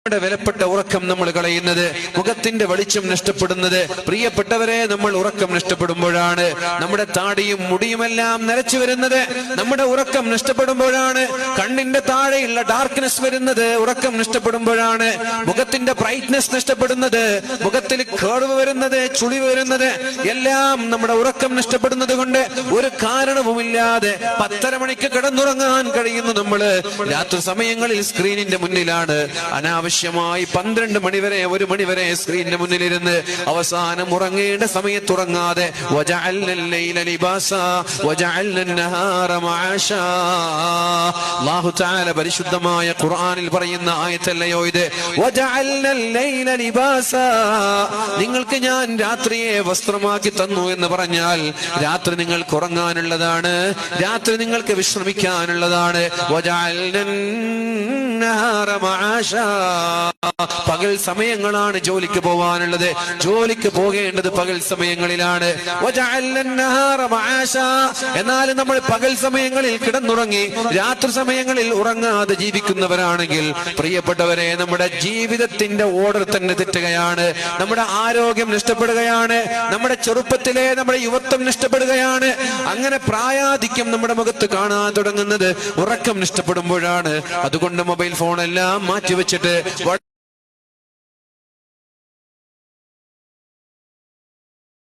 നമ്മുടെ വിലപ്പെട്ട ഉറക്കം നമ്മൾ കളയുന്നത്, മുഖത്തിന്റെ വെളിച്ചം നഷ്ടപ്പെടുന്നത്, പ്രിയപ്പെട്ടവരെ നമ്മൾ ഉറക്കം നഷ്ടപ്പെടുമ്പോഴാണ്. നമ്മുടെ താടിയും മുടിയുമെല്ലാം നരച്ചു വരുന്നത് നമ്മുടെ ഉറക്കം നഷ്ടപ്പെടുമ്പോഴാണ്. കണ്ണിന്റെ താഴെയുള്ള ഡാർക്ക്നെസ് വരുന്നത് ഉറക്കം നഷ്ടപ്പെടുമ്പോഴാണ്. മുഖത്തിന്റെ ബ്രൈറ്റ്നെസ് നഷ്ടപ്പെടുന്നത്, മുഖത്തിൽ കേടുവ് വരുന്നത്, ചുളിവ് വരുന്നത് എല്ലാം നമ്മുടെ ഉറക്കം നഷ്ടപ്പെടുന്നത് കൊണ്ട് ഒരു കാരണവുമില്ലാതെ 10:30 മണിക്ക് കിടന്നുറങ്ങാൻ കഴിയുന്നു നമ്മള്. രാത്രി സമയങ്ങളിൽ സ്ക്രീനിന്റെ മുന്നിലാണ്. അനാവശ്യമായി 12 മണിവരെ 1 മണിവരെ സ്ക്രീനിന്റെ മുന്നിലിരുന്ന് അവസാനം ഉറങ്ങേണ്ട സമയത്ത് ഉറങ്ങാതെ അല്ലാഹു തആല പരിശുദ്ധമായ ഖുർആനിൽ പറയുന്ന ആയത്തല്ലയോ ഇത്? നിങ്ങൾക്ക് ഞാൻ രാത്രിയെ വസ്ത്രമാക്കി തന്നു എന്ന് പറഞ്ഞാൽ രാത്രി നിങ്ങൾക്ക് ഉറങ്ങാനുള്ളതാണ്, രാത്രി നിങ്ങൾക്ക് വിശ്രമിക്കാനുള്ളതാണ്. പകൽ സമയങ്ങളാണ് ജോലിക്ക് പോകാനുള്ളത്, ജോലിക്ക് പോകേണ്ടത് പകൽ സമയങ്ങളിലാണ്. എന്നാലും നമ്മൾ പകൽ സമയങ്ങളിൽ കിടന്നുറങ്ങി രാത്രി സമയങ്ങളിൽ ഉറങ്ങാതെ ജീവിക്കുന്നവരാണെങ്കിൽ പ്രിയപ്പെട്ടവരെ, നമ്മുടെ ജീവിതത്തിന്റെ ഓർഡർ തന്നെ തെറ്റുകയാണ്. നമ്മുടെ ആരോഗ്യം നഷ്ടപ്പെടുകയാണ്, നമ്മുടെ ചെറുപ്പത്തിലെ നമ്മുടെ യുവത്വം നഷ്ടപ്പെടുകയാണ്. അങ്ങനെ പ്രായാധിക്യം നമ്മുടെ മുഖത്ത് കാണാൻ തുടങ്ങുന്നത് ഉറക്കം നഷ്ടപ്പെടുമ്പോഴാണ്. അതുകൊണ്ട് മൊബൈൽ ഫോണെല്ലാം മാറ്റിവെച്ചിട്ട്